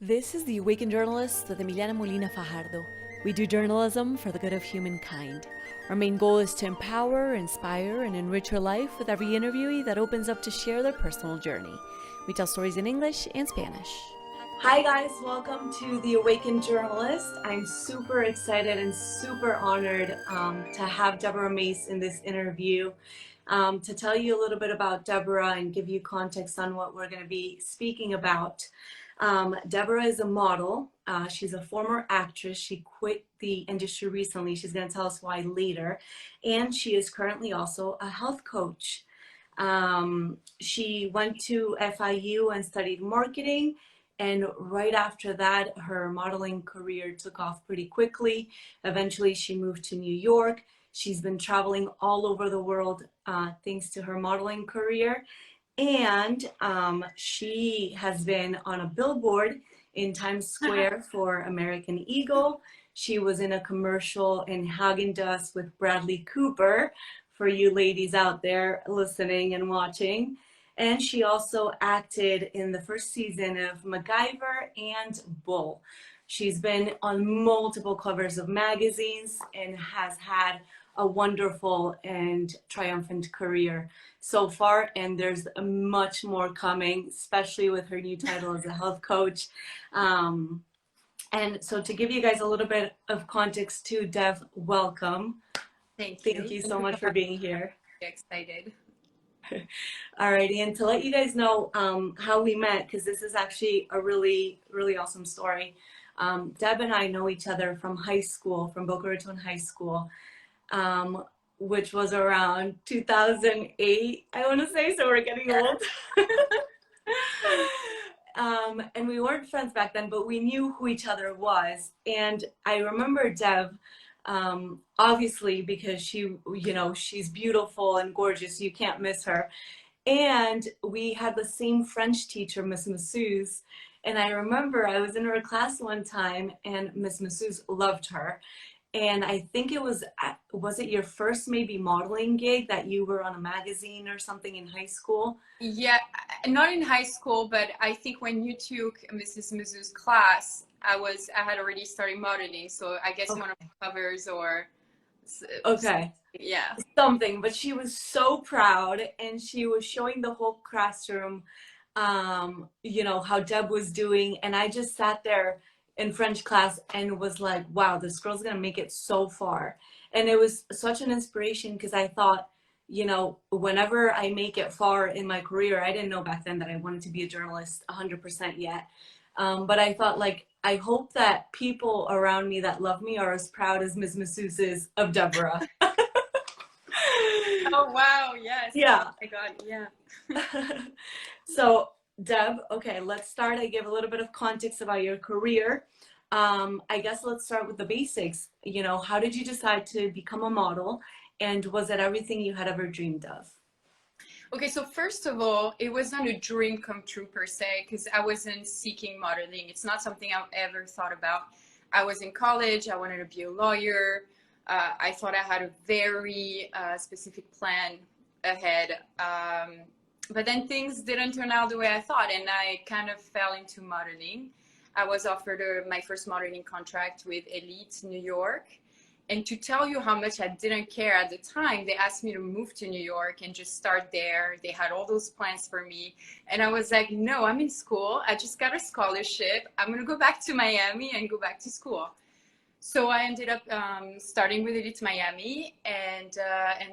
This is the Awakened Journalist with Emiliana Molina Fajardo. We do journalism for the good of humankind. Our main goal is to empower, inspire, and enrich your life with every interviewee that opens up to share their personal journey. We tell stories in English and Spanish. Hi guys, welcome to the Awakened Journalist. I'm super excited and super honored to have Deborah Mace in this interview. To tell you a little bit about Deborah and give you context on what we're going to be speaking about. Deborah is a model. She's a former actress. She quit the industry recently. She's going to tell us why later. And she is currently also a health coach. She went to FIU and studied marketing. And right after that, her modeling career took off pretty quickly. Eventually, she moved to New York. She's been traveling all over the world thanks to her modeling career. And she has been on a billboard in Times Square for American Eagle. She was in a commercial in Haagen-Dazs with Bradley Cooper, for you ladies out there listening and watching. And she also acted in the first season of MacGyver and Bull. She's been on multiple covers of magazines and has had a wonderful and triumphant career so far, and there's much more coming, especially with her new title as a health coach. And so to give you guys a little bit of context too, Dev, welcome. Thank you. Thank you so much for being here. Excited. Alrighty, and to let you guys know how we met, because this is actually a really, really awesome story. Deb and I know each other from high school, from Boca Raton High School. Which was around 2008, I want to say, so we're getting old. And we weren't friends back then, but we knew who each other was. And I remember Dev, obviously, because she's beautiful and gorgeous, you can't miss her. And we had the same French teacher, Miss Masseuse. And I remember I was in her class one time and Miss Masseuse loved her. And I think it was it your first maybe modeling gig that you were on a magazine or something in high school? Yeah, not in high school, but I think when you took Mrs. Mizu's class, I had already started modeling. So I guess one of the covers or okay, yeah, something. But she was so proud, and she was showing the whole classroom, how Deb was doing, and I just sat there in French class and was like, wow, this girl's gonna make it so far. And it was such an inspiration because I thought, whenever I make it far in my career, I didn't know back then that I wanted to be a journalist 100% yet. But I thought, like, I hope that people around me that love me are as proud as Ms. Masseuse is of Deborah. Oh, wow, yes. Yeah. Oh my God, yeah. So, Deb, okay, let's start. I give a little bit of context about your career. I guess let's start with the basics. How did you decide to become a model? And was it everything you had ever dreamed of? Okay, so first of all, it wasn't a dream come true per se, because I wasn't seeking modeling. It's not something I've ever thought about. I was in college. I wanted to be a lawyer. I thought I had a very specific plan ahead. But then things didn't turn out the way I thought, and I kind of fell into modeling. I was offered my first modeling contract with Elite New York. And to tell you how much I didn't care at the time, they asked me to move to New York and just start there. They had all those plans for me. And I was like, no, I'm in school. I just got a scholarship. I'm going to go back to Miami and go back to school. So I ended up starting with Elite Miami, and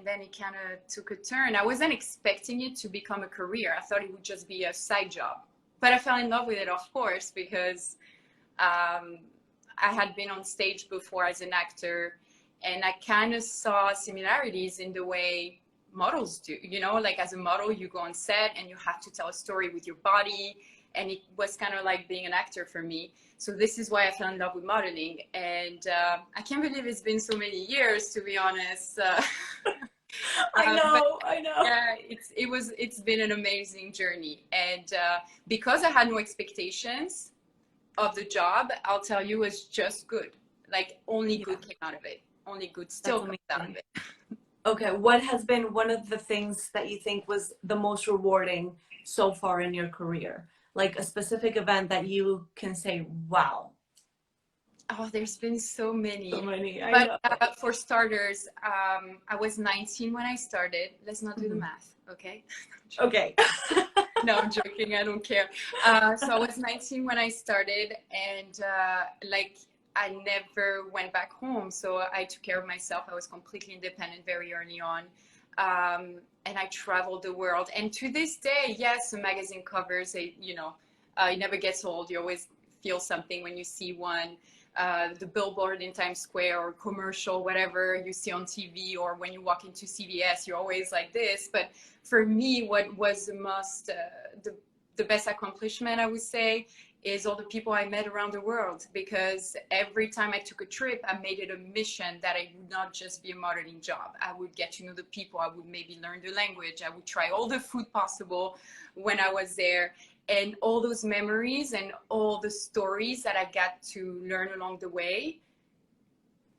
then it kind of took a turn. I wasn't expecting it to become a career. I thought it would just be a side job. But I fell in love with it, of course, because I had been on stage before as an actor, and I kind of saw similarities in the way models do. Like as a model, you go on set and you have to tell a story with your body. And it was kind of like being an actor for me. So this is why I fell in love with modeling. And I can't believe it's been so many years, to be honest. I know. Yeah, it's been an amazing journey. And because I had no expectations of the job, I'll tell you, it was just good. Like only good came out of it. Only good still comes out of it. Okay, what has been one of the things that you think was the most rewarding so far in your career? like a specific event that you can say, wow, Oh, there's been so so many. many. I But know. for starters, I was 19 when I started. Let's not do the Mhm. math, okay? Okay. No, I'm joking. I don't care. So I was 19 when I started, and like I never went back home. So I took care of myself. I was completely independent very early on. And I traveled the world. And to this day, yes, the magazine covers, it never gets old. You always feel something when you see one. The billboard in Times Square or commercial, whatever you see on TV, or when you walk into CVS, you're always like this. But for me, what was the best accomplishment, I would say, is all the people I met around the world. Because every time I took a trip, I made it a mission that it would not just be a modeling job. I would get to know the people. I would maybe learn the language. I would try all the food possible when I was there. And all those memories and all the stories that I got to learn along the way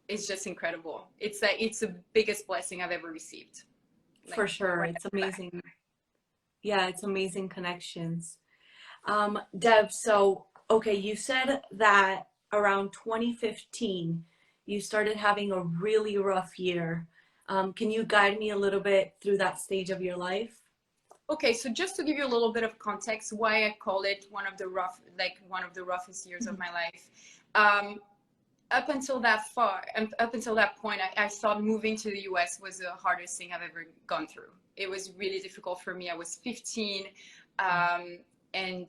is just incredible. It's the biggest blessing I've ever received. Like, For sure. right It's back. amazing. Yeah, it's amazing connections. Deb, so, okay, you said that around 2015, you started having a really rough year. Can you guide me a little bit through that stage of your life? Okay, so just to give you a little bit of context, why I call it one of the roughest years of my life. Um, up until that point, I thought moving to the US was the hardest thing I've ever gone through. It was really difficult for me. I was 15, and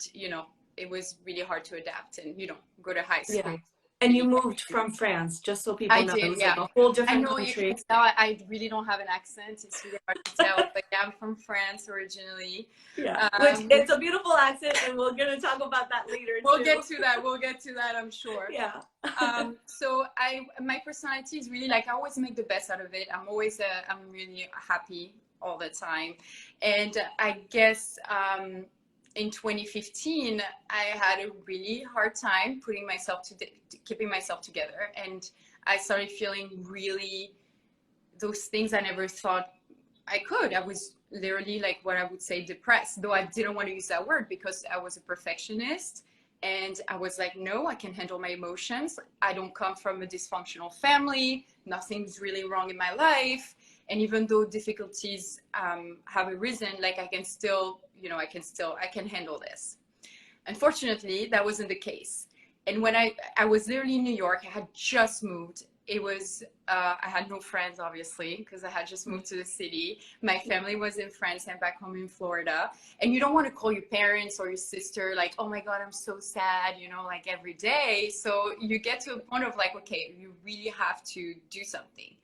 it was really hard to adapt and go to high Yeah. school. And you Really, moved from France, just so people I know. It did, was like yeah. a whole I different know you country. can tell I really don't have an accent. It's really hard to tell, but yeah, I'm from France originally. Yeah. Which Um, it's a beautiful accent, and we're gonna talk about that later we'll too. get to that. We'll get to that, I'm sure. Yeah. So my personality is really like I always make the best out of it. I'm really happy all the time, and I guess in 2015 I had a really hard time keeping myself together, and I started feeling really those things I never thought I could. I was literally like what I would say depressed, though I didn't want to use that word because I was a perfectionist. And I was like, no, I can handle my emotions. I don't come from a dysfunctional family. Nothing's really wrong in my life. And even though difficulties have arisen, like I can handle this. Unfortunately, that wasn't the case. And when I was literally in New York, I had just moved. I had no friends, obviously, because I had just moved to the city. My family was in France and back home in Florida. And you don't want to call your parents or your sister like, oh my God, I'm so sad, like every day. So you get to a point of like, okay, you really have to do something.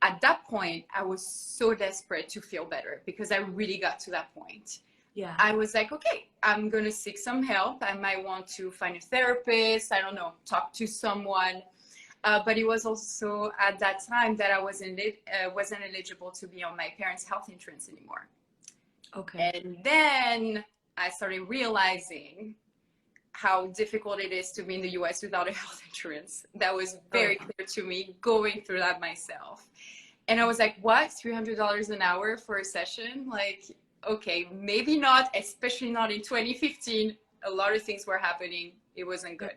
At that point, I was so desperate to feel better because I really got to that point. Yeah. I was like, okay, I'm going to seek some help. I might want to find a therapist. I don't know, talk to someone. But it was also at that time that I wasn't eligible to be on my parents' health insurance anymore. Okay. And then I started realizing how difficult it is to be in the US without a health insurance. That was very clear to me going through that myself. And I was like, what? $300 an hour for a session? Like, okay, maybe not, especially not in 2015. A lot of things were happening. It wasn't good.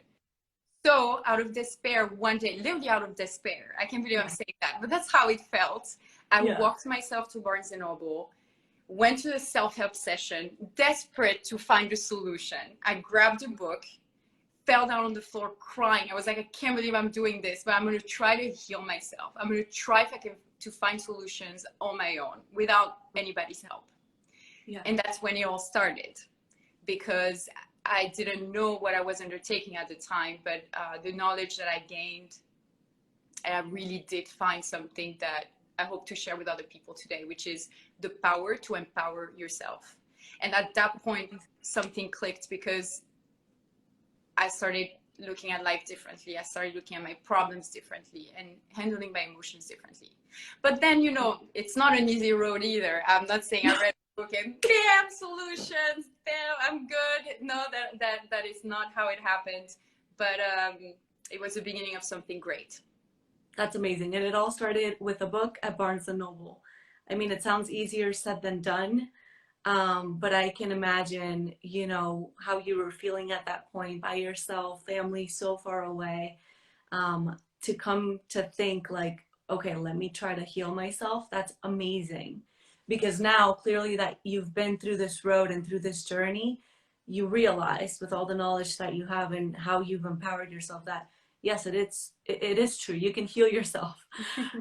So out of despair, one day, literally out of despair, I can't believe I'm saying that, but that's how it felt. I walked myself to Barnes and Noble, went to a self-help session, desperate to find a solution. I grabbed a book, fell down on the floor crying. I was like, I can't believe I'm doing this, but I'm going to try to heal myself. I'm going to try if I can to find solutions on my own without anybody's help. Yeah. And that's when it all started, because I didn't know what I was undertaking at the time, but the knowledge that I gained, I really did find something that I hope to share with other people today, which is the power to empower yourself. And at that point, something clicked because I started looking at life differently. I started looking at my problems differently and handling my emotions differently. But then, it's not an easy road either. I'm not saying I read a book and bam, solutions, bam, I'm good. No, that is not how it happened. But it was the beginning of something great. That's amazing. And it all started with a book at Barnes and Noble. I mean, it sounds easier said than done. But I can imagine, you know, how you were feeling at that point by yourself, family so far away, to come to think like, okay, let me try to heal myself. That's amazing. Because now clearly that you've been through this road and through this journey, you realize with all the knowledge that you have and how you've empowered yourself that yes, it is true. You can heal yourself.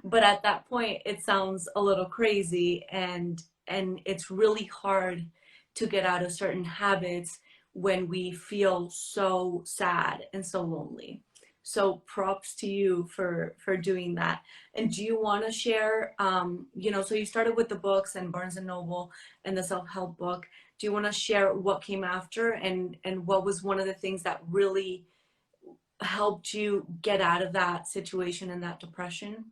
But at that point it sounds a little crazy, and it's really hard to get out of certain habits when we feel so sad and so lonely. So props to you for doing that. And do you want to share, you know, so you started with the books and Barnes and Noble and the self-help book. Do you want to share what came after, and what was one of the things that really helped you get out of that situation and that depression?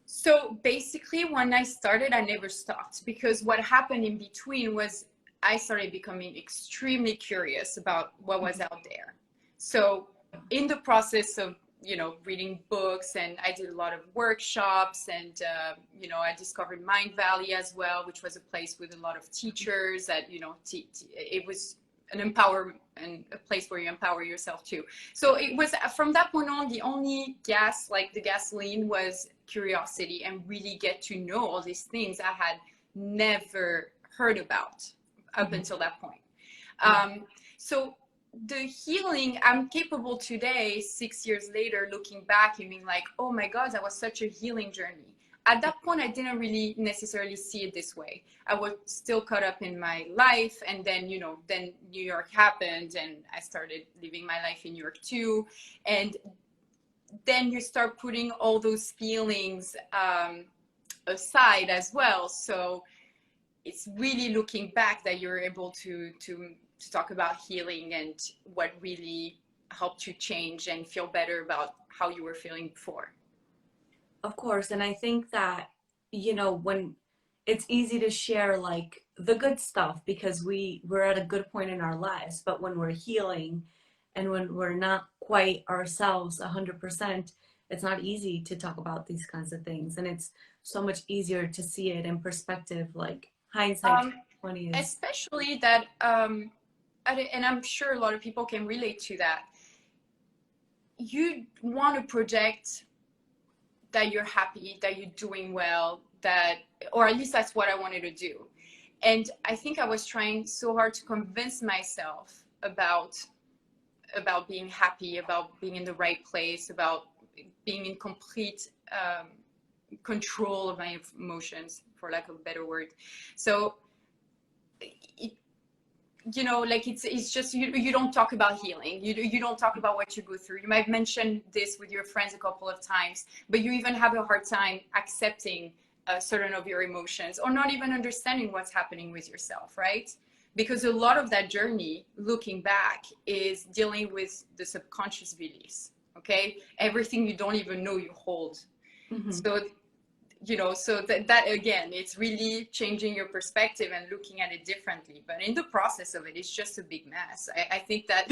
So basically, when I started, I never stopped, because what happened in between was I started becoming extremely curious about what was out there. So in the process of, you know, reading books, and I did a lot of workshops, and you know, I discovered Mind Valley as well, which was a place with a lot of teachers that, you know, it was an empower and a place where you empower yourself too. So it was from that point on, the only gas, like the gasoline, was curiosity, and really get to know all these things I had never heard about up until that point. So the healing, I'm capable today, 6 years later, looking back and being like, oh my God, that was such a healing journey. At that point, I didn't really necessarily see it this way. I was still caught up in my life. And then, you know, then New York happened, and I started living my life in New York too. And then you start putting all those feelings aside as well. So it's really looking back that you're able to talk about healing and what really helped you change and feel better about how you were feeling before. Of course. And I think that, you know, when it's easy to share like the good stuff because we're at a good point in our lives, but when we're healing and when we're not quite ourselves 100%, it's not easy to talk about these kinds of things. And it's so much easier to see it in perspective, like hindsight Um, 20 is. Especially that, and I'm sure a lot of people can relate to that. You want to project that you're happy, that you're doing well, that, or at least that's what I wanted to do. And I think I was trying so hard to convince myself about being happy, about being in the right place, about being in complete control of my emotions, for lack of a better word. So it, you know, like it's just you don't talk about healing, you don't talk about what you go through. You might mention this with your friends a couple of times, but you even have a hard time accepting certain of your emotions, or not even understanding what's happening with yourself, right? Because a lot of that journey, looking back, is dealing with the subconscious beliefs. Okay, everything you don't even know you hold. Mm-hmm. So you know, so that again, it's really changing your perspective and looking at it differently. But in the process of it, it's just a big mess. I think that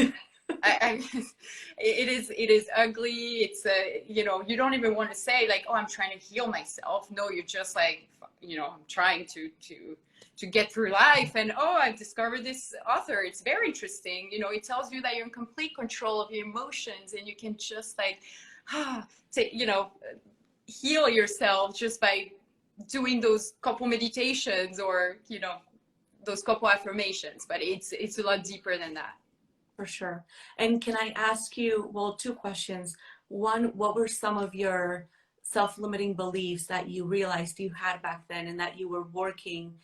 it is ugly. It's you know, you don't even want to say like, oh, I'm trying to heal myself. No, you're just like, you know, I'm trying to get through life. And oh, I've discovered this author, it's very interesting. You know, it tells you that you're in complete control of your emotions, and you can just like you know, heal yourself just by doing those couple meditations, or, you know, those couple affirmations. But it's a lot deeper than that. For sure. And can I ask you, well, two questions. One, what were some of your self-limiting beliefs that you realized you had back then and that you were working,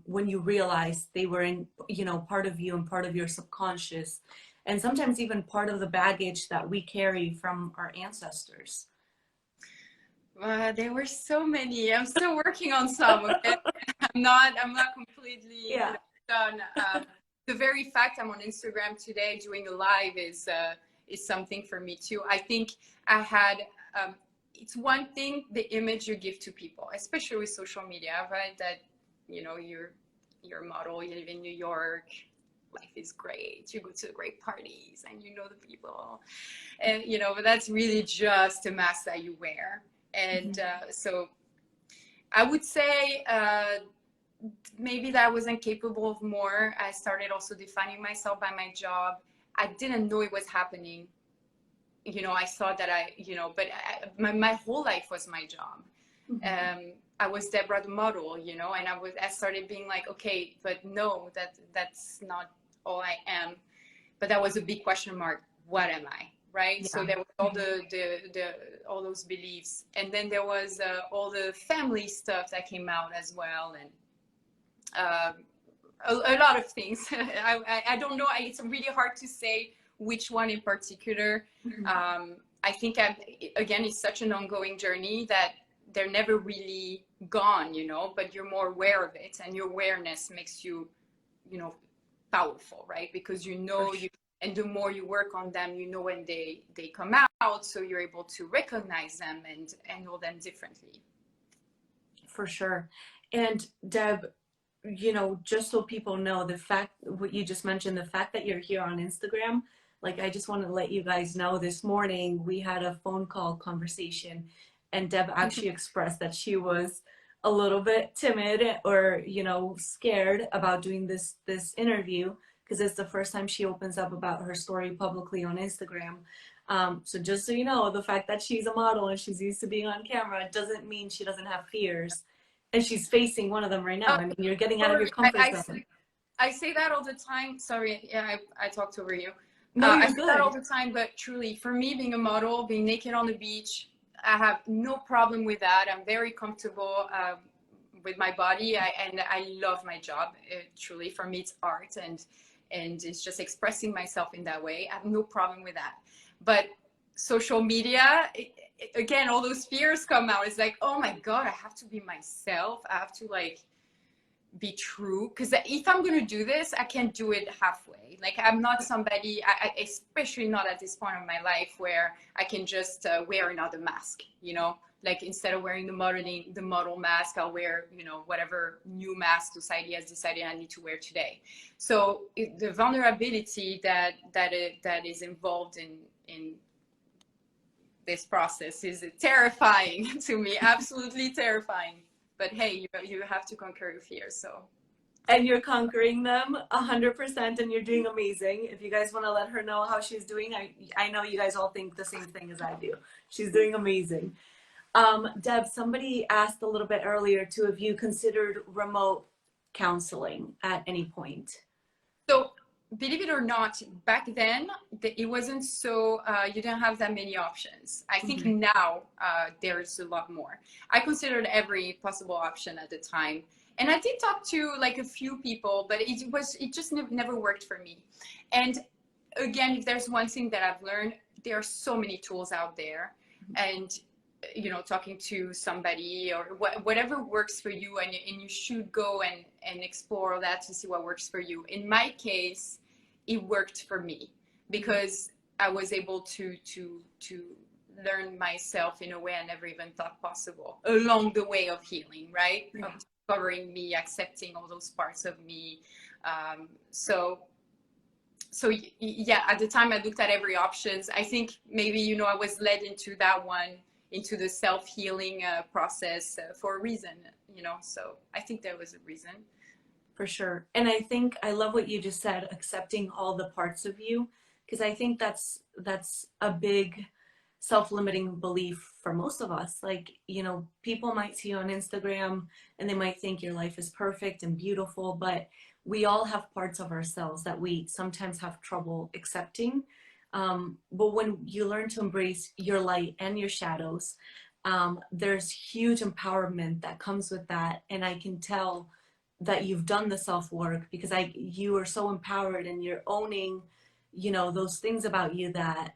when you realized they were in, you know, part of you and part of your subconscious, and sometimes even part of the baggage that we carry from our ancestors? There were so many. I'm still working on some. Okay, I'm not completely, you Yeah. know, done. The very fact I'm on Instagram today doing a live is something for me too. I think I had. It's one thing, the image you give to people, especially with social media, right? That, you know, you're a model, you live in New York, life is great, you go to great parties, and you know the people, and you know, but that's really just a mask that you wear. And so I would say maybe that I wasn't capable of more. I started also defining myself by my job. I didn't know it was happening. I thought that but my whole life was my job. I was Deborah the model, and I started being like, okay, but no, that's not all I am. But that was a big question mark. What am I? Right. Yeah. So there was all the all those beliefs, and then there was all the family stuff that came out as well, and a lot of things. I don't know. It's really hard to say which one in particular. I think again, it's such an ongoing journey that they're never really gone, but you're more aware of it, and your awareness makes you, powerful, right? Because and the more you work on them, when they come out, so you're able to recognize them and handle them differently. For sure. And Deb, just so people know, the fact, what you just mentioned, the fact that you're here on Instagram, like, I just want to let you guys know, this morning we had a phone call conversation, and Deb actually expressed that she was a little bit timid or, scared about doing this interview, because it's the first time she opens up about her story publicly on Instagram. So just so you know, the fact that she's a model and she's used to being on camera doesn't mean she doesn't have fears. And she's facing one of them right now. I mean, you're getting out of your comfort zone. I say that all the time. Sorry, yeah, I talked over you. No, you're I say good. that all the time, but truly, for me, being a model, being naked on the beach, I have no problem with that. I'm very comfortable with my body, and I love my job. Truly, for me, it's art, and it's just expressing myself in that way. I have no problem with that. But social media, again, all those fears come out. It's like, oh my God, I have to be myself. I have to be true. Because if I'm going to do this, I can't do it halfway. Like, I'm not somebody, especially not at this point of my life, where I can just wear another mask, Like, instead of wearing the model mask, I'll wear, whatever new mask society has decided I need to wear today. So the vulnerability that is involved in this process is terrifying to me, absolutely terrifying. But hey, you have to conquer your fears. So. And you're conquering them 100%, and you're doing amazing. If you guys want to let her know how she's doing, I know you guys all think the same thing as I do. She's doing amazing. Deb, somebody asked a little bit earlier too, if you considered remote counseling at any point. So, believe it or not, back then it wasn't so, you didn't have that many options. I think now there's a lot more. I considered every possible option at the time. And I did talk to a few people, but it just never worked for me. And again, if there's one thing that I've learned, there are so many tools out there, and talking to somebody or whatever works for you, and you should go and explore that to see what works for you. In my case, it worked for me because I was able to learn myself in a way I never even thought possible along the way of healing, right? Yeah. Of discovering me, accepting all those parts of me. So yeah, at the time I looked at every options. I think maybe, I was led into that one, into the self-healing process for a reason, so I think there was a reason. For sure. And I think I love what you just said, accepting all the parts of you, because I think that's a big self-limiting belief for most of us. Like, people might see you on Instagram and they might think your life is perfect and beautiful, but we all have parts of ourselves that we sometimes have trouble accepting. But when you learn to embrace your light and your shadows, there's huge empowerment that comes with that. And I can tell that you've done the self-work, because you are so empowered, and you're owning, those things about you that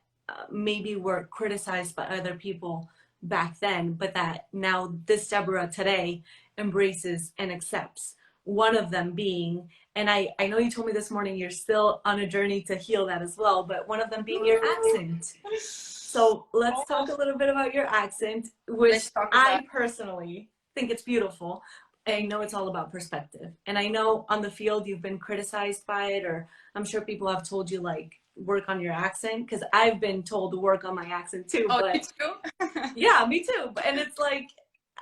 maybe were criticized by other people back then, but that now this Deborah today embraces and accepts. One of them being, and I know you told me this morning you're still on a journey to heal that as well, but one of them being your accent. So let's talk a little bit about your accent, which I personally think it's beautiful. I know it's all about perspective. And I know on the field you've been criticized by it, or I'm sure people have told you work on your accent, because I've been told to work on my accent too. Oh, but you too? yeah, me too. And it's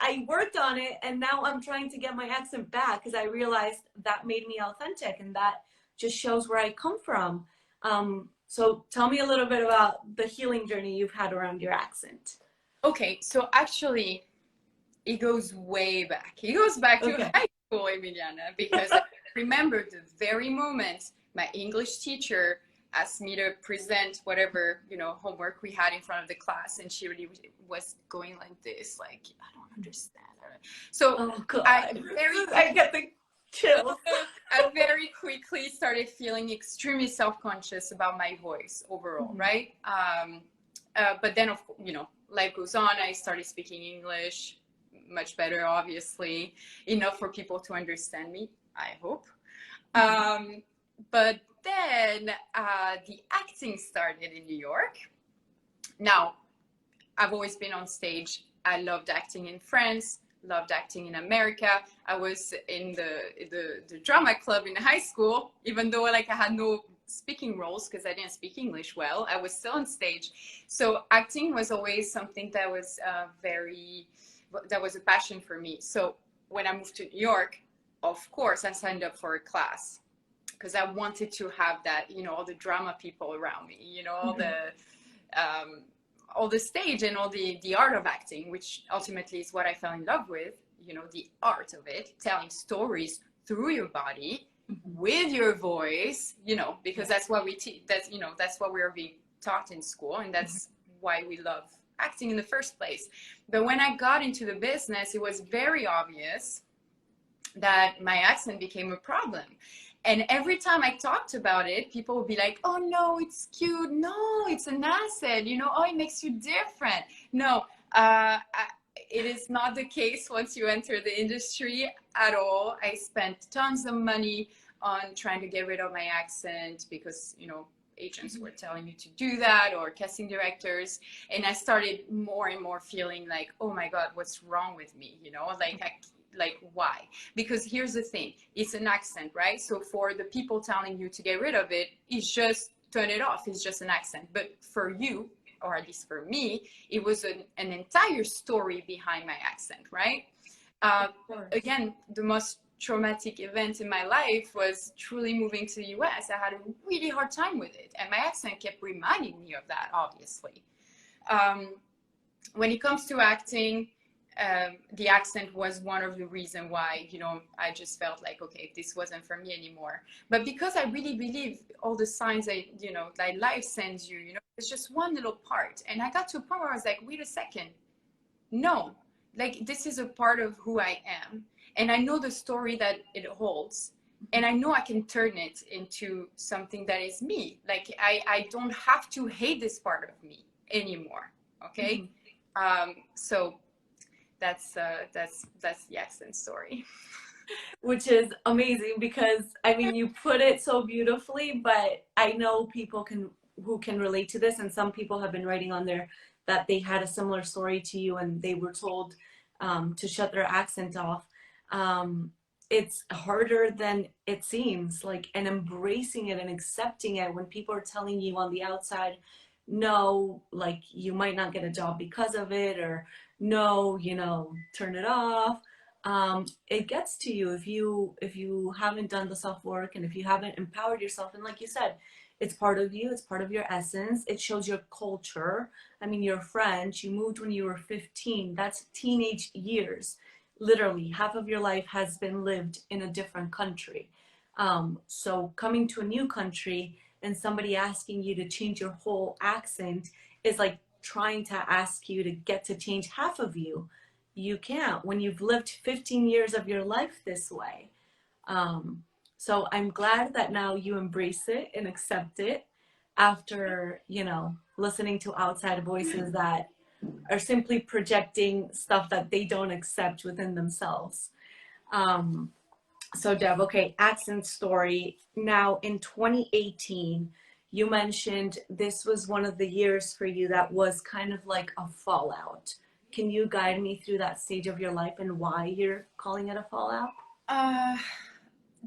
I worked on it, and now I'm trying to get my accent back because I realized that made me authentic, and that just shows where I come from. So tell me a little bit about the healing journey you've had around your accent. Okay, so actually, it goes way back. It goes back to Okay. high school, Emiliana, because I remember the very moment my English teacher asked me to present whatever, homework we had in front of the class, and she really was going like this, like, I don't understand. So Oh God, I get the chills. I very quickly started feeling extremely self-conscious about my voice overall, Mm-hmm. right? But then, life goes on. I started speaking English much better, obviously, enough for people to understand me, I hope. But then the acting started in New York. Now, I've always been on stage. I loved acting in France, loved acting in America. I was in the drama club in high school, even though like I had no speaking roles because I didn't speak English well. I was still on stage. So acting was always something that was that was a passion for me. So when I moved to New York, of course, I signed up for a class because I wanted to have that, all the drama people around me, all the stage and all the art of acting, which ultimately is what I fell in love with, the art of it, telling stories through your body with your voice, because that's what we teach. That's what we're being taught in school, and that's why we love acting in the first place. But when I got into the business, it was very obvious that my accent became a problem. And every time I talked about it, people would be like, oh no, it's cute. No, it's an asset. Oh, it makes you different. No, it is not the case once you enter the industry at all. I spent tons of money on trying to get rid of my accent because, agents were telling me to do that, or casting directors. And I started more and more feeling like, oh my God, what's wrong with me? Like why? Because here's the thing, it's an accent, right? So for the people telling you to get rid of it, it's just turn it off. It's just an accent. But for you, or at least for me, it was an entire story behind my accent, right? Again, the most traumatic event in my life was truly moving to the US. I had a really hard time with it, and my accent kept reminding me of that, obviously. When it comes to acting, the accent was one of the reasons why, I just felt like, okay, this wasn't for me anymore. But because I really believe all the signs that, that life sends you, it's just one little part. And I got to a point where I was like, wait a second. No, like this is a part of who I am. And I know the story that it holds. And I know I can turn it into something that is me. Like I don't have to hate this part of me anymore. Okay. So that's the accent story. Which is amazing because I mean you put it so beautifully, but I know people who can relate to this, and some people have been writing on there that they had a similar story to you and they were told to shut their accent off. It's harder than it seems, like, and embracing it and accepting it when people are telling you on the outside, no, like you might not get a job because of it, or no, turn it off. It gets to you if you haven't done the self work, and if you haven't empowered yourself. And like you said, it's part of you, it's part of your essence, it shows your culture. I mean, you're French, you moved when you were 15, that's teenage years. Literally half of your life has been lived in a different country. So coming to a new country and somebody asking you to change your whole accent is like trying to ask you to get to change half of you. You can't when you've lived 15 years of your life this way. So I'm glad that now you embrace it and accept it after, listening to outside voices that are simply projecting stuff that they don't accept within themselves. So Deb, okay, accent story. Now in 2018, you mentioned this was one of the years for you that was kind of like a fallout. Can you guide me through that stage of your life and why you're calling it a fallout?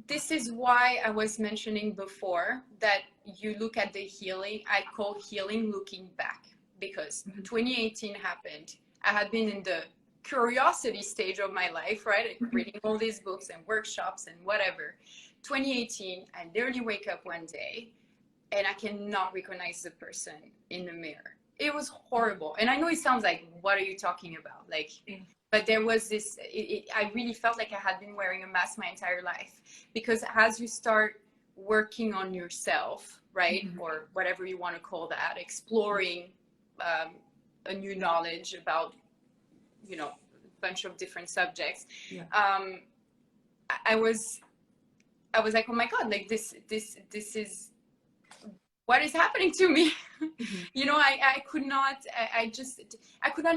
This is why I was mentioning before that you look at the healing. I call healing looking back, because 2018 happened. I had been in the curiosity stage of my life, right? Like reading all these books and workshops and whatever. 2018, I literally wake up one day and I cannot recognize the person in the mirror. It was horrible. And I know it sounds like, what are you talking about? Like, but there was this, I really felt like I had been wearing a mask my entire life, because as you start working on yourself, right? Mm-hmm. Or whatever you want to call that, exploring a new knowledge about, you know, a bunch of different subjects. Yeah. I was like, oh my God, like this is, what is happening to me? Mm-hmm. You know, I could not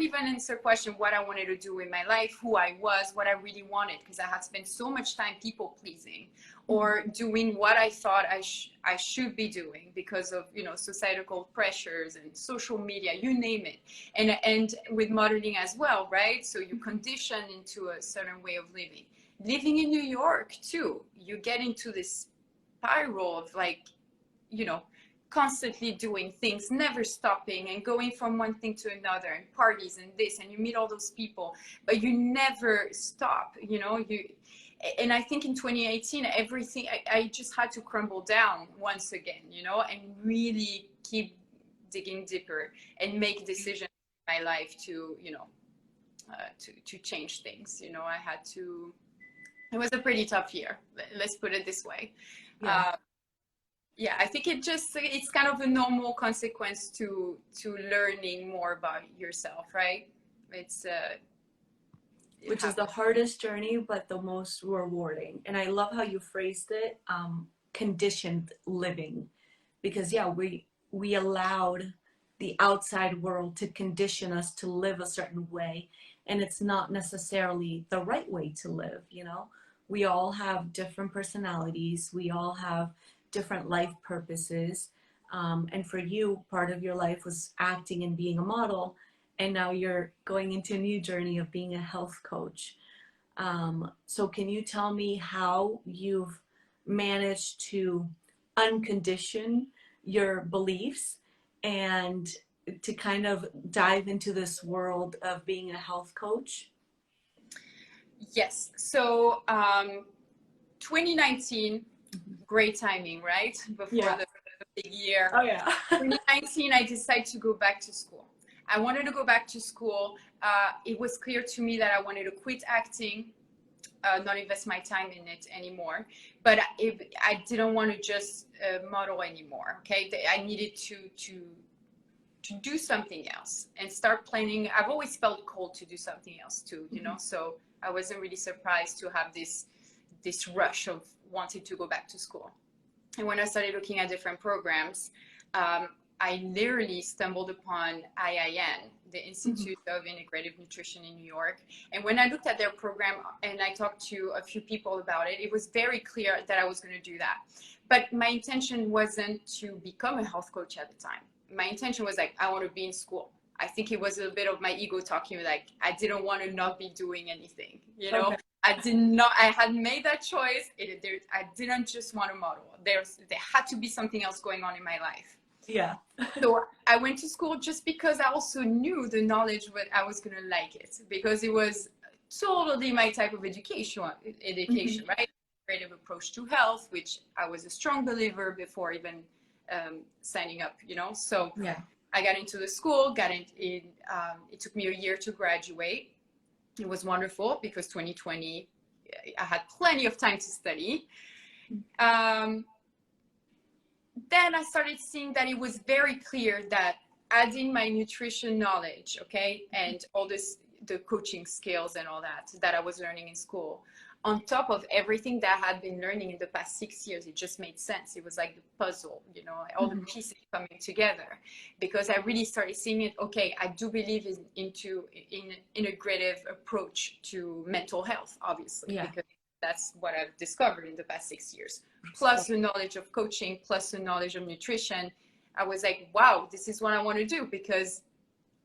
even answer question what I wanted to do in my life, who I was, what I really wanted, because I had spent so much time people pleasing or doing what I thought I should be doing because of, you know, societal pressures and social media, you name it. And with modeling as well, right? So you condition into a certain way of living. Living in New York too, you get into this spiral of like, you know, constantly doing things, never stopping and going from one thing to another, and parties and this, and you meet all those people, but you never stop, you know. And I think in 2018, everything, I just had to crumble down once again, you know, and really keep digging deeper and make decisions in my life to, you know, to change things. You know, I had to, it was a pretty tough year, let's put it this way. Yeah. Yeah, I think it's kind of a normal consequence to learning more about yourself, right? It's which is the hardest journey, but the most rewarding. And I love how you phrased it, conditioned living, because yeah, we allowed the outside world to condition us to live a certain way, and it's not necessarily the right way to live. You know, we all have different personalities. We all have different life purposes, and for you, part of your life was acting and being a model, and now you're going into a new journey of being a health coach. So can you tell me how you've managed to uncondition your beliefs and to kind of dive into this world of being a health coach? Yes. So 2019, great timing, right? Before the big year. Oh yeah. 2019, I decided to go back to school. I wanted to go back to school. It was clear to me that I wanted to quit acting, not invest my time in it anymore. But I didn't want to just model anymore. Okay, I needed to do something else and start planning. I've always felt called to do something else too, you know. So I wasn't really surprised to have this rush of wanting to go back to school. And when I started looking at different programs, I literally stumbled upon IIN, the Institute of Integrative Nutrition in New York. And when I looked at their program and I talked to a few people about it, it was very clear that I was going to do that. But my intention wasn't to become a health coach at the time. My intention was like, I want to be in school. I think it was a bit of my ego talking, like I didn't want to not be doing anything, you know. Okay. I had made that choice. I didn't just want to model. There had to be something else going on in my life. Yeah. So I went to school just because I also knew the knowledge, but I was going to like it because it was totally my type of education, right? Creative approach to health, which I was a strong believer before even signing up, you know. So yeah, I got into the school, it took me a year to graduate. It was wonderful because 2020, I had plenty of time to study. Then I started seeing that it was very clear that adding my nutrition knowledge, okay, and all the coaching skills and all that I was learning in school, on top of everything that I had been learning in the past 6 years, it just made sense. It was like the puzzle, you know, all the pieces coming together, because I really started seeing it. Okay, I do believe in integrative approach to mental health, obviously, because that's what I've discovered in the past 6 years. Plus the knowledge of coaching, plus the knowledge of nutrition. I was like, wow, this is what I want to do because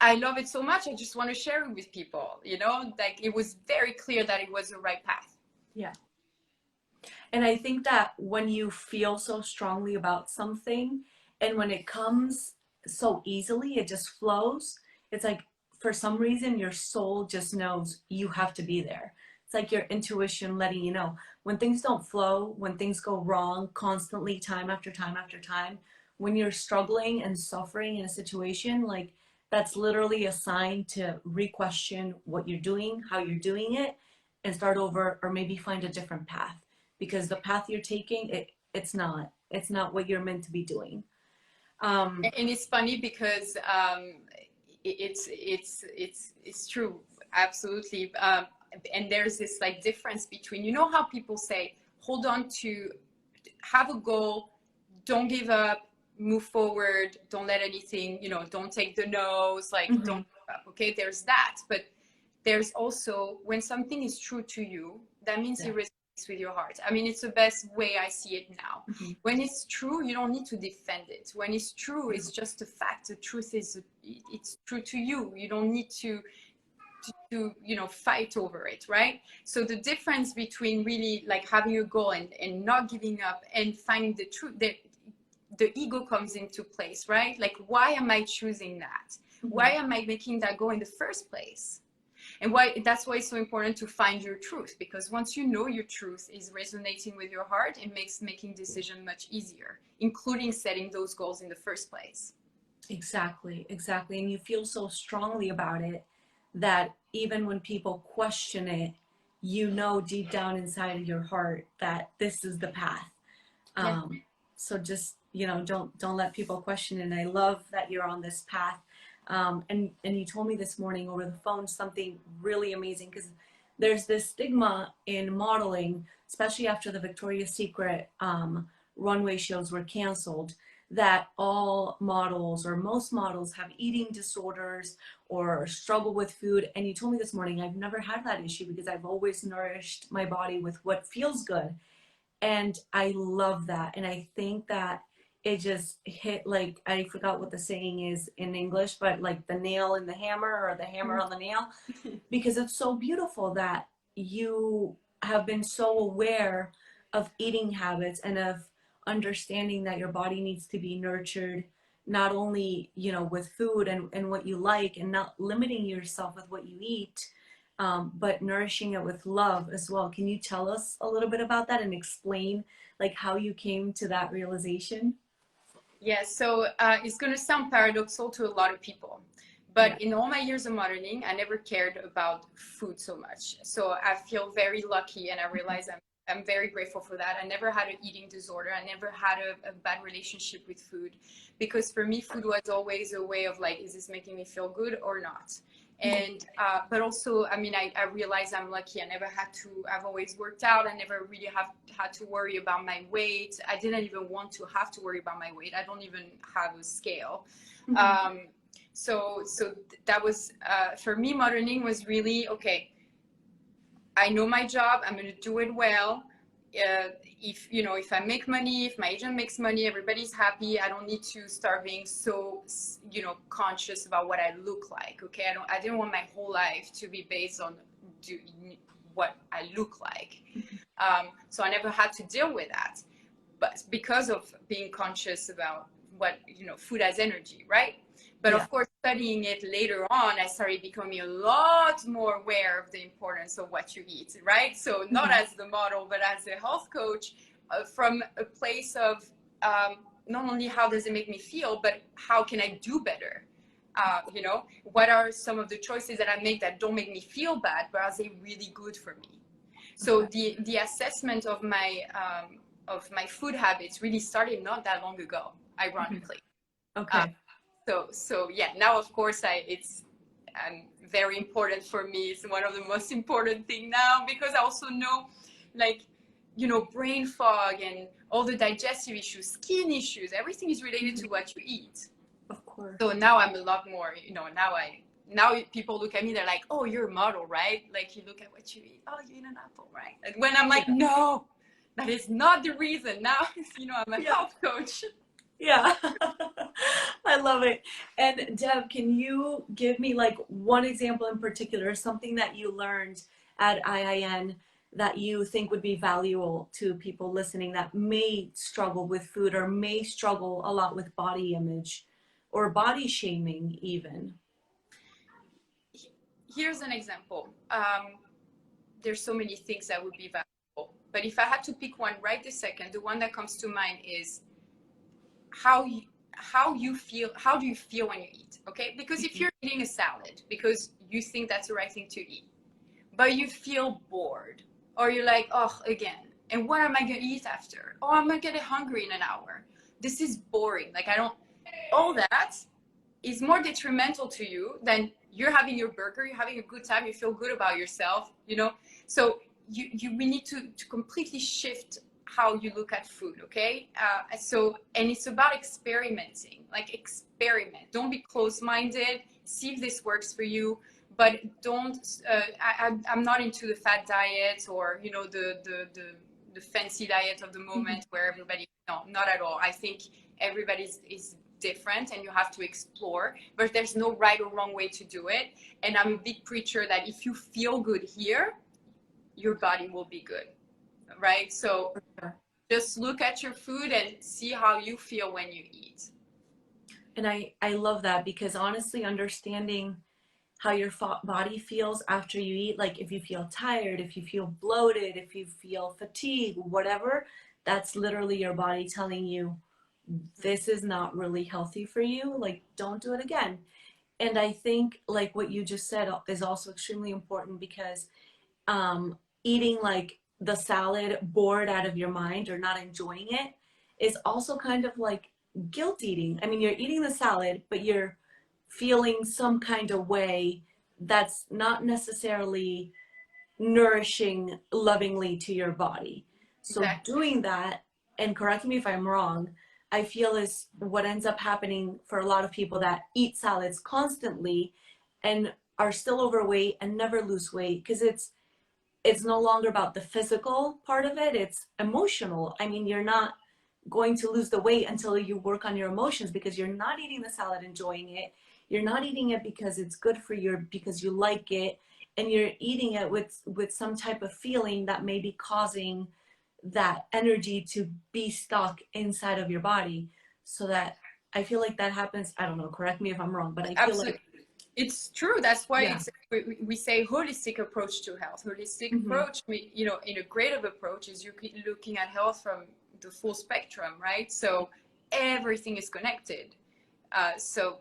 I love it so much. I just want to share it with people, you know, like it was very clear that it was the right path. Yeah. And I think that when you feel so strongly about something and when it comes so easily, it just flows. It's like for some reason, your soul just knows you have to be there. It's like your intuition letting you know when things don't flow, when things go wrong constantly, time after time after time, when you're struggling and suffering in a situation, like that's literally a sign to re-question what you're doing, how you're doing it, and start over, or maybe find a different path, because the path you're taking, it's not what you're meant to be doing. And it's funny because it's true, absolutely. And there's this like difference between, you know how people say, hold on to, have a goal, don't give up, move forward, don't let anything, don't take the nose, like Mhm. don't give up. Okay, there's that. But there's also, when something is true to you, that means Yeah. it resonates with your heart. I mean, it's the best way I see it now. Mhm. When it's true, you don't need to defend it. When it's true, it's just a fact. The truth is, it's true to you. You don't need to fight over it, right? So the difference between really like having a goal and not giving up and finding the truth, the ego comes into place, right? Like, why am I choosing that? Why am I making that goal in the first place? And that's why it's so important to find your truth, because once you know your truth is resonating with your heart, it makes making decision much easier, including setting those goals in the first place. Exactly, exactly. And you feel so strongly about it that even when people question it, you know deep down inside of your heart that this is the path. Yeah. So just, don't let people question it. And I love that you're on this path. And you told me this morning over the phone something really amazing, because there's this stigma in modeling, especially after the Victoria's Secret runway shows were canceled, that all models or most models have eating disorders or struggle with food. And you told me this morning, I've never had that issue because I've always nourished my body with what feels good. And I love that. And I think that it just hit, like, I forgot what the saying is in English, but like the nail in the hammer or the hammer on the nail, because it's so beautiful that you have been so aware of eating habits and of understanding that your body needs to be nurtured, not only with food and what you like, and not limiting yourself with what you eat, but nourishing it with love as well. Can you tell us a little bit about that and explain like how you came to that realization? Yeah, so it's going to sound paradoxical to a lot of people, Yeah. but in all my years of modeling, I never cared about food so much. So I feel very lucky, and I realize I'm very grateful for that. I never had an eating disorder. I never had a bad relationship with food, because for me, food was always a way of like, is this making me feel good or not? And but also, I mean, I realize I'm lucky. I've always worked out. I never really have had to worry about my weight. I didn't even want to have to worry about my weight. I don't even have a scale. um, so that was for me, modeling was really okay. I know my job, I'm going to do it well. If I make money, if my agent makes money, everybody's happy. I don't need to start being so conscious about what I look like. Okay, I didn't want my whole life to be based on what I look like. So I never had to deal with that, but because of being conscious about what food as energy, right? But Yeah. of course, studying it later on, I started becoming a lot more aware of the importance of what you eat, right? So not as the model, but as a health coach, from a place of not only how does it make me feel, but how can I do better? What are some of the choices that I make that don't make me feel bad, but are they really good for me? So the assessment of my food habits really started not that long ago, ironically. Okay. So yeah, now of course it's very important for me. It's one of the most important thing now, because I also know, like, brain fog and all the digestive issues, skin issues, everything is related to what you eat. Of course. So now I'm a lot more, now people look at me, they're like, oh, you're a model, right? Like, you look at what you eat. Oh, you eat an apple, right? And when I'm like, no, that is not the reason. Now, I'm a health coach. Yeah. I love it. And Deb, can you give me like one example in particular, something that you learned at IIN that you think would be valuable to people listening that may struggle with food or may struggle a lot with body image or body shaming even? here's an example. There's so many things that would be valuable, but if I had to pick one right this second, the one that comes to mind is how you, how you feel. How do you feel when you eat? Okay, because if you're eating a salad because you think that's the right thing to eat, but you feel bored, or you're like, oh, again, and what am I gonna eat after? Oh, I'm gonna get hungry in an hour. This is boring. Like, I don't. All that is more detrimental to you than you're having your burger, you're having a good time, you feel good about yourself, you know. So we need to completely shift how you look at food, okay? And it's about experimenting. Like, experiment, don't be closed-minded, see if this works for you, but don't I'm not into the fat diet, or you know, the fancy diet of the moment where everybody, no, not at all. I think everybody is different and you have to explore, but there's no right or wrong way to do it. And I'm a big preacher that if you feel good here, your body will be good, right? So just look at your food and see how you feel when you eat. And I love that, because honestly, understanding how your body feels after you eat, like if you feel tired, if you feel bloated, if you feel fatigue, whatever, that's literally your body telling you this is not really healthy for you, like don't do it again. And I think like what you just said is also extremely important, because eating like the salad bored out of your mind or not enjoying it is also kind of like guilt eating. I mean, you're eating the salad, but you're feeling some kind of way that's not necessarily nourishing lovingly to your body. So Exactly. doing that, and correct me if I'm wrong, I feel is what ends up happening for a lot of people that eat salads constantly and are still overweight and never lose weight, because it's no longer about the physical part of it, it's emotional. I mean, you're not going to lose the weight until you work on your emotions, because you're not eating the salad enjoying it, you're not eating it because it's good for you, because you like it, and you're eating it with some type of feeling that may be causing that energy to be stuck inside of your body. So that, I feel like that happens, I don't know, correct me if I'm wrong, but I feel like, Absolutely. It's true. That's why yeah. it's we say holistic approach to health. Holistic Mm-hmm. approach, you know, integrative approach is you looking at health from the full spectrum, right? So everything is connected. So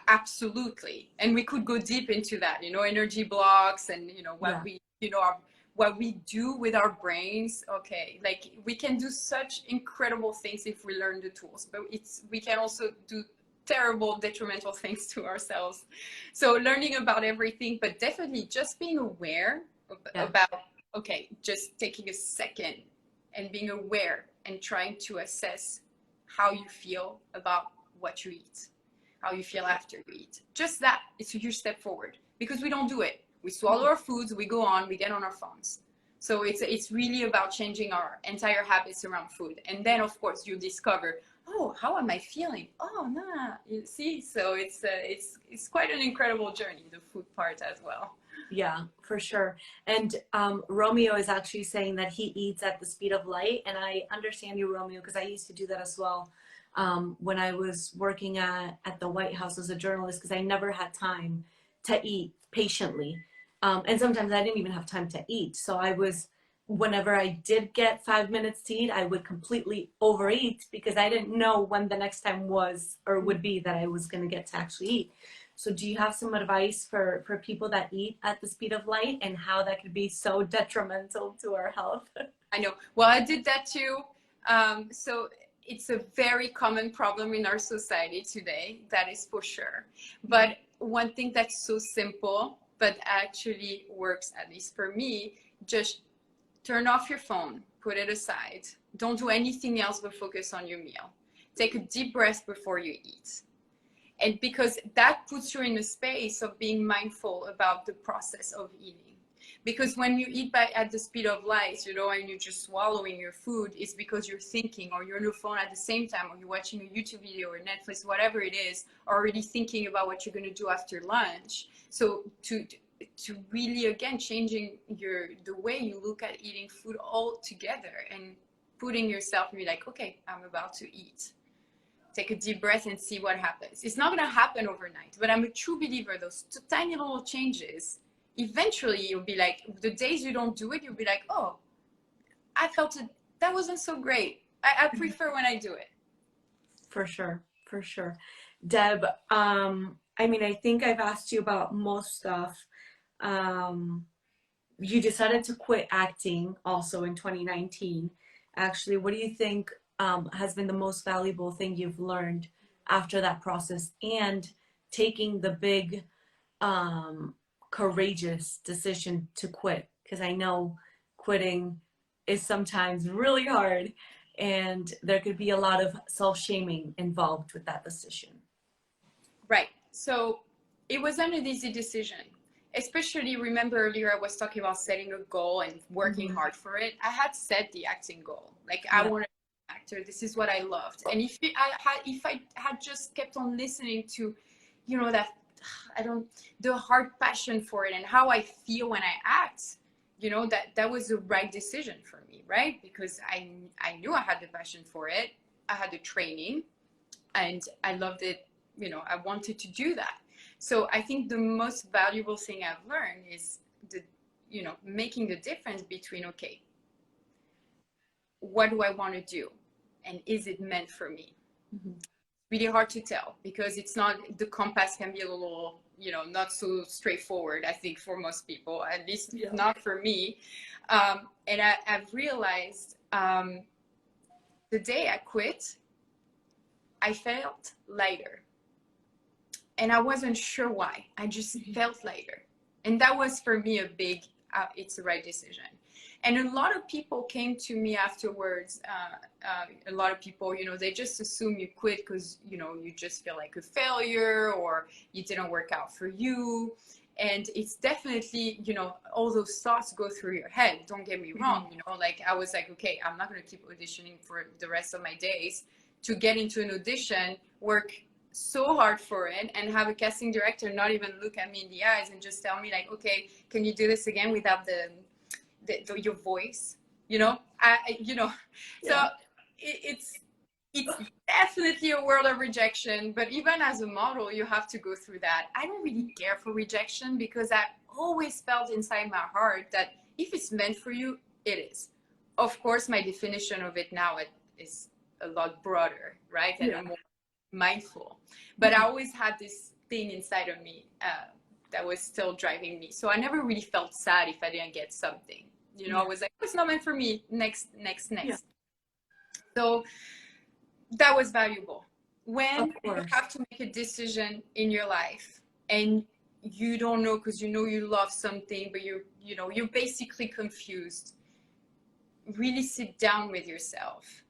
absolutely, and we could go deep into that, you know, energy blocks and you know what Yeah. we, you know, what we do with our brains. Okay, like we can do such incredible things if we learn the tools, but we can also do terrible detrimental things to ourselves. So learning about everything, but definitely just being aware Yeah. about, okay, just taking a second and being aware and trying to assess how you feel about what you eat, how you feel after you eat. Just that, it's a huge step forward, because we don't do it. We swallow our foods, we go on, we get on our phones. So it's really about changing our entire habits around food. And then of course you discover, oh, how am I feeling? Oh, nah, you see. So it's quite an incredible journey, the food part as well. Yeah, for sure. And Romeo is actually saying that he eats at the speed of light. And I understand you, Romeo, because I used to do that as well when I was working at the White House as a journalist, because I never had time to eat patiently. And sometimes I didn't even have time to eat. So whenever I did get 5 minutes to eat, I would completely overeat, because I didn't know when the next time was or would be that I was going to get to actually eat. So do you have some advice for people that eat at the speed of light, and how that could be so detrimental to our health? I know. Well, I did that too. So it's a very common problem in our society today, that is for sure. But one thing that's so simple, but actually works, at least for me, just turn off your phone, put it aside. Don't do anything else but focus on your meal. Take a deep breath before you eat. And because that puts you in a space of being mindful about the process of eating. Because when you eat at the speed of light, you know, and you're just swallowing your food, it's because you're thinking, or you're on your phone at the same time, or you're watching a YouTube video or Netflix, whatever it is, already thinking about what you're going to do after lunch. So to really, again, changing the way you look at eating food altogether, and putting yourself and be like, okay, I'm about to eat. take a deep breath and see what happens. It's not going to happen overnight, but I'm a true believer those tiny little changes, eventually you'll be like, the days you don't do it, you'll be like, oh, I felt it, that wasn't so great. I prefer when I do it. For sure, for sure. Deb, I mean, I think I've asked you about most stuff. Um, you decided to quit acting also in 2019. Actually, what do you think has been the most valuable thing you've learned after that process and taking the big, um, courageous decision to quit? Because I know quitting is sometimes really hard and there could be a lot of self-shaming involved with that decision. Right. So it wasn't an easy decision. Especially, remember earlier I was talking about setting a goal and working Mm-hmm. hard for it. I had set the acting goal. Like I Yeah. wanted to be an actor. This is what I loved. And if I had just kept on listening to, that I don't the hard passion for it and how I feel when I act, that was the right decision for me, right? Because I knew I had the passion for it. I had the training and I loved it. I wanted to do that. So I think the most valuable thing I've learned is making the difference between, okay, what do I want to do? And is it meant for me? Mm-hmm. Really hard to tell because it's not, the compass can be a little, not so straightforward, I think, for most people, at least not for me. And I've realized the day I quit, I felt lighter. And I wasn't sure why. I just felt lighter. And that was for me a big, it's the right decision. And a lot of people came to me afterwards. A lot of people, they just assume you quit because, you just feel like a failure or you didn't work out for you. And it's definitely, all those thoughts go through your head. Don't get me wrong. Like I was like, okay, I'm not going to keep auditioning for the rest of my days to get into an audition, work so hard for it and have a casting director not even look at me in the eyes and just tell me like, okay, can you do this again without your voice, so it's definitely a world of rejection. But even as a model, you have to go through that. I don't really care for rejection because I always felt inside my heart that if it's meant for you, it is. Of course, my definition of it now is a lot broader, right? And more mindful, but I always had this thing inside of me that was still driving me. So I never really felt sad if I didn't get something. I was like, oh, it's not meant for me. Next. Yeah. So that was valuable. When you have to make a decision in your life and you don't know because you love something, but you're basically confused. Really sit down with yourself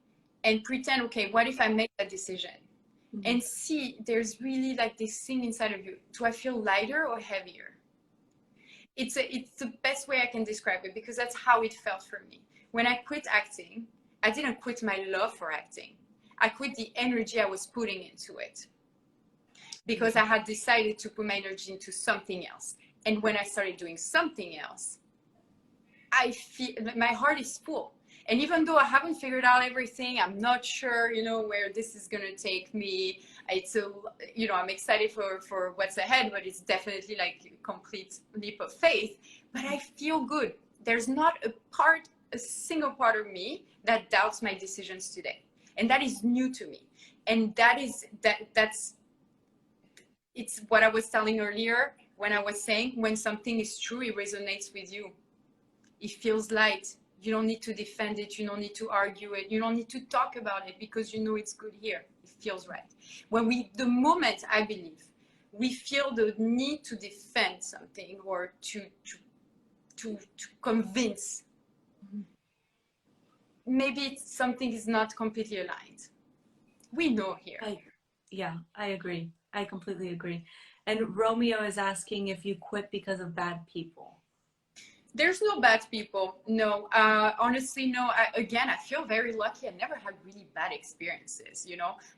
and pretend, okay, what if I make that decision? Mm-hmm. And see, there's really like this thing inside of you. Do I feel lighter or heavier? It's the best way I can describe it because that's how it felt for me. When I quit acting, I didn't quit my love for acting. I quit the energy I was putting into it because I had decided to put my energy into something else. And when I started doing something else, I feel my heart is full. And even though I haven't figured out everything, I'm not sure, where this is going to take me. I'm excited for what's ahead, but it's definitely like a complete leap of faith. But I feel good. There's not a single part of me that doubts my decisions today. And that is new to me. And it's what I was telling earlier when I was saying, when something is true, it resonates with you. It feels light. You don't need to defend it. You don't need to argue it. You don't need to talk about it because it's good here. It feels right. The moment I believe we feel the need to defend something or to convince, maybe something is not completely aligned. We know here. I agree. I completely agree. And Romeo is asking if you quit because of bad people. There's no bad people. No, honestly, no. I feel very lucky. I never had really bad experiences.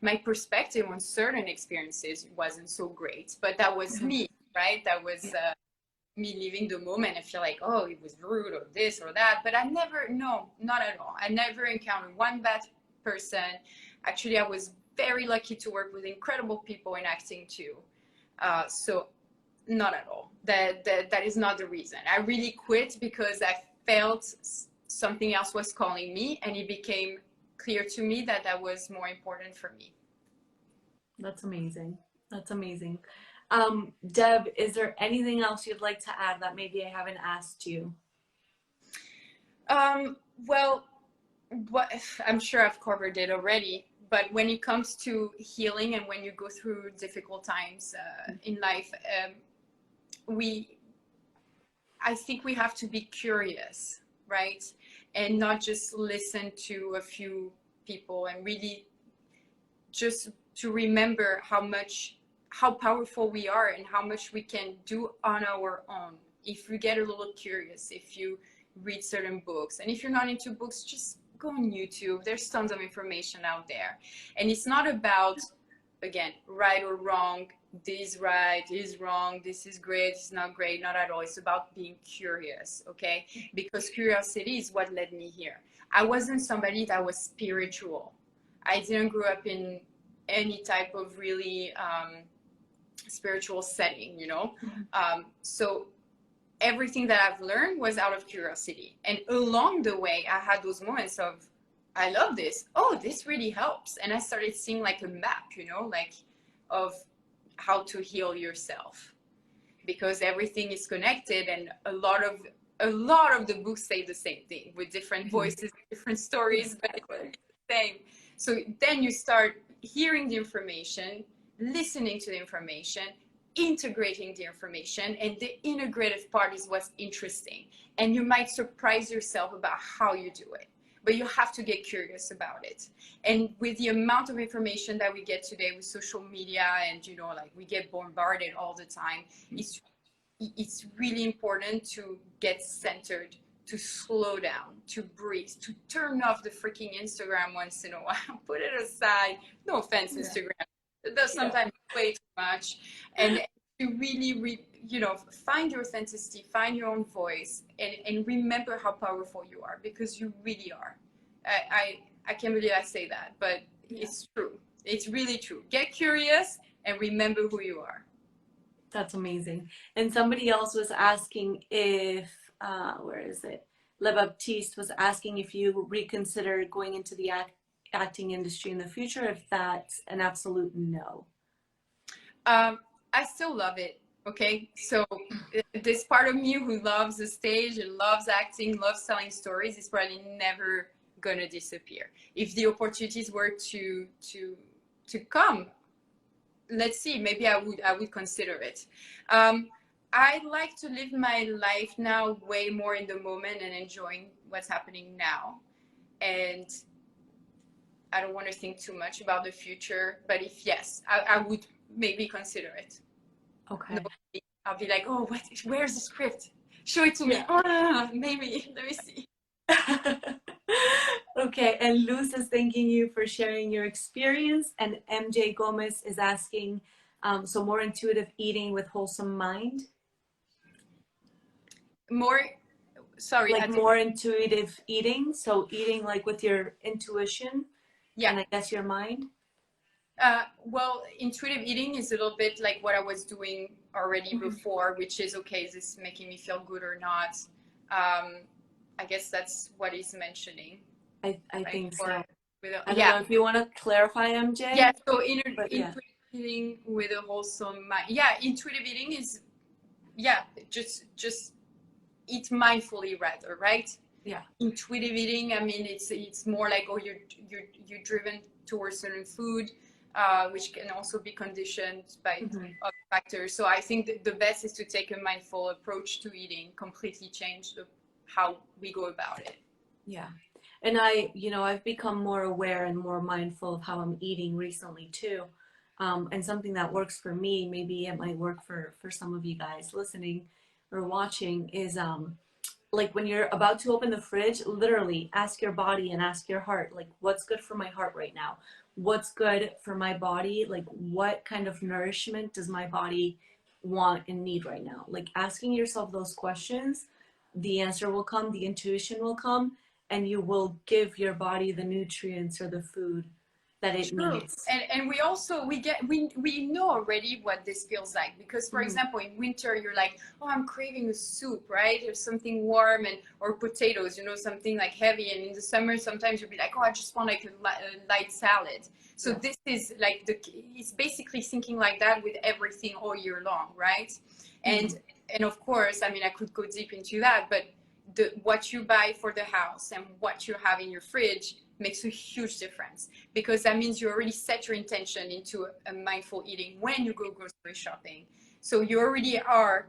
My perspective on certain experiences wasn't so great, but that was me, right? That was me leaving the moment. I feel like, oh, it was rude or this or that. But no, not at all. I never encountered one bad person. Actually, I was very lucky to work with incredible people in acting too. So not at all. That is not the reason. I really quit because I felt something else was calling me, and it became clear to me that that was more important for me. That's amazing. That's amazing. Deb, is there anything else you'd like to add that maybe I haven't asked you? Well, what I'm sure I've covered it already, but when it comes to healing and when you go through difficult times in life, we I think we have to be curious, right? And not just listen to a few people, and really just to remember how powerful we are and how much we can do on our own if we get a little curious, if you read certain books. And if you're not into books, just go on YouTube. There's tons of information out there. And it's not about, again, right or wrong, this right, this wrong, this is great, this is not great, not at all. It's about being curious, okay? Because curiosity is what led me here. I wasn't somebody that was spiritual. I didn't grow up in any type of really spiritual setting, you know? So everything that I've learned was out of curiosity. And along the way, I had those moments of, I love this. Oh, this really helps. And I started seeing like a map, you know, like of how to heal yourself, because everything is connected, and a lot of the books say the same thing with different voices, different stories, but it's the same. So then you start hearing the information, listening to the information, integrating the information, and the integrative part is what's interesting. And you might surprise yourself about how you do it, but you have to get curious about it. And with the amount of information that we get today with social media, and you know, like we get bombarded all the time, it's really important to get centered, to slow down, to breathe, to turn off the freaking Instagram once in a while, put it aside. No offense, Instagram. It does sometimes way too much. And to really, find your authenticity, find your own voice, and remember how powerful you are, because you really are. I can't believe I say that, but it's true. It's really true. Get curious and remember who you are. That's amazing. And somebody else was asking if, where is it? Le Baptiste was asking if you reconsider going into the acting industry in the future, if that's an absolute no. I still love it. Okay. So this part of me who loves the stage and loves acting, loves telling stories, is probably never going to disappear. If the opportunities were to come, let's see, maybe I would consider it. I'd like to live my life now way more in the moment and enjoying what's happening now. And I don't want to think too much about the future, but if yes, I would maybe consider it. Okay. No, I'll be like, oh, where's the script? Show it to me. Oh, maybe, let me see. Okay, and Luz is thanking you for sharing your experience, and MJ Gomez is asking, so more intuitive eating with wholesome mind? Sorry. Like more intuitive eating, so eating like with your intuition, and I guess your mind? Well, intuitive eating is a little bit like what I was doing already before, which is, okay, is this making me feel good or not? I guess that's what he's mentioning. I think so. I don't know if you want to clarify, MJ. Yeah, so intuitive eating with a wholesome mind. Yeah, intuitive eating is, just eat mindfully rather, right? Yeah. Intuitive eating, I mean, it's more like, oh, you're driven towards certain food, which can also be conditioned by other factors. So I think the best is to take a mindful approach to eating, completely change how we go about it. Yeah. And I've become more aware and more mindful of how I'm eating recently too. And something that works for me, maybe it might work for some of you guys listening or watching, is like when you're about to open the fridge, literally ask your body and ask your heart, like, what's good for my heart right now? What's good for my body? Like, what kind of nourishment does my body want and need right now? Like, asking yourself those questions, the answer will come, the intuition will come, and you will give your body the nutrients or the food that it True. needs. And we also we know already what this feels like, because for example in winter you're like, oh, I'm craving a soup, right? There's something warm, and or potatoes, you know, something like heavy. And in the summer sometimes you'll be like, oh, I just want like a light salad. So Yeah. this is like it's basically thinking like that with everything all year long, right? And of course, I mean, I could go deep into that, but what you buy for the house and what you have in your fridge makes a huge difference, because that means you already set your intention into a mindful eating when you go grocery shopping. So you already are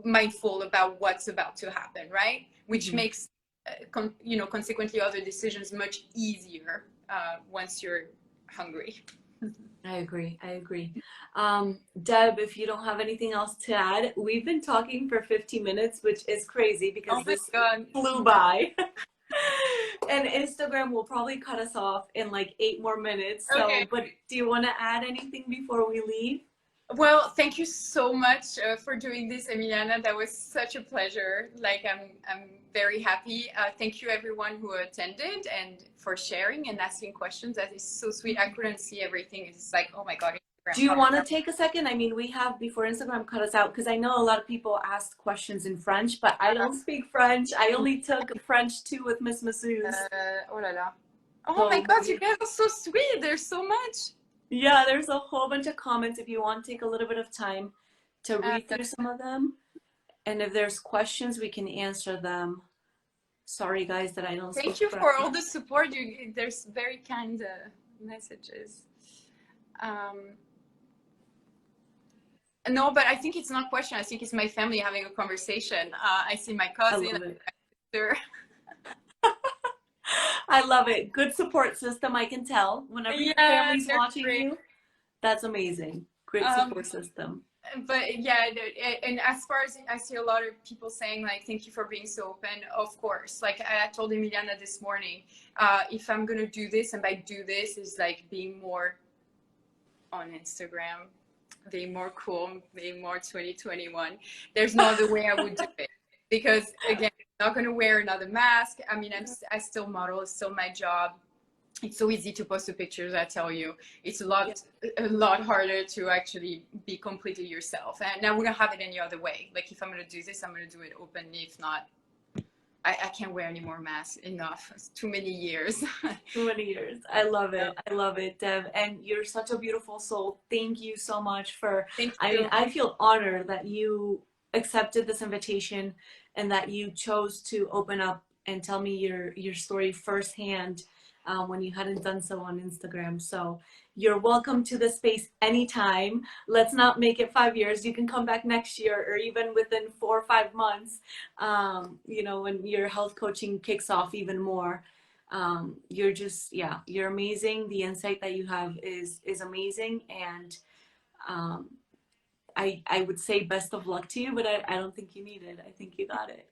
mindful about what's about to happen, right? Which makes consequently other decisions much easier once you're hungry. I agree. I agree. Deb, if you don't have anything else to add, we've been talking for 50 minutes, which is crazy because Oh my this god. flew by. And Instagram will probably cut us off in like 8 more minutes. Okay. So, but do you want to add anything before we leave? Well, thank you so much for doing this, Emiliana. That was such a pleasure. Like, I'm very happy. Thank you, everyone who attended and for sharing and asking questions. That is so sweet. I couldn't see everything. It's like, oh my God. Do you want to take a second? I mean, we have, before Instagram cut us out, because I know a lot of people ask questions in French, but I don't speak French. I only took French 2 with Miss Masseuse. Oh la la. Oh my So God, you guys are so sweet. There's so much. yeah, there's a whole bunch of comments if you want to take a little bit of time to read through some of them. And if there's questions, we can answer them. Sorry, guys, that I don't speak Thank you French. for all the support. There's very kind messages. No, but I think it's not question. I think it's my family having a conversation. I see my cousin, I love it. my sister. I love it. Good support system, I can tell. Whenever your family's watching great. you, that's amazing. Great support system. But yeah, and as far as I see a lot of people saying like, thank you for being so open. Of course, like I told Emiliana this morning, if I'm gonna do this, and by do this is like being more on Instagram, being more cool, being more 2021. There's no other way I would do it, because again, I'm not gonna wear another mask. I mean, I still model, it's still my job. It's so easy to post the pictures. I tell you, it's a lot harder to actually be completely yourself. And I wouldn't have it any other way. Like if I'm gonna do this, I'm gonna do it openly. If not, I can't wear any more masks. Enough. It's too many years. Too many years. I love it. I love it, Deb. And you're such a beautiful soul. Thank you so much for, Thank I you. mean, I feel honored that you accepted this invitation and that you chose to open up and tell me your story firsthand when you hadn't done so on Instagram. So you're welcome to the space anytime. Let's not make it 5 years. You can come back next year or even within 4 or 5 months, when your health coaching kicks off even more. You're just, yeah, you're amazing. The insight that you have is amazing. And I would say best of luck to you, but I don't think you need it. I think you got it.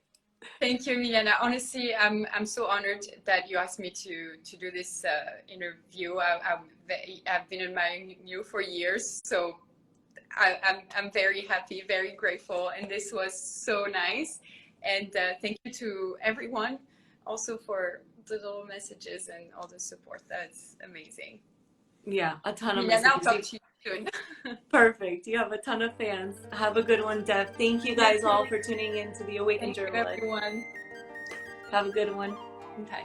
Thank you, Milena. Honestly, I'm so honored that you asked me to do this interview. I've been admiring you for years, so I'm very happy, very grateful, and this was so nice. And thank you to everyone also for the little messages and all the support. That's amazing. Yeah, a ton of Milena, I'll messages. talk to you soon. Perfect. You have a ton of fans. Have a good one, Deb. Thank you guys all for tuning in to the Awakened Thank you, Journalist. everyone. Have a good one. Bye.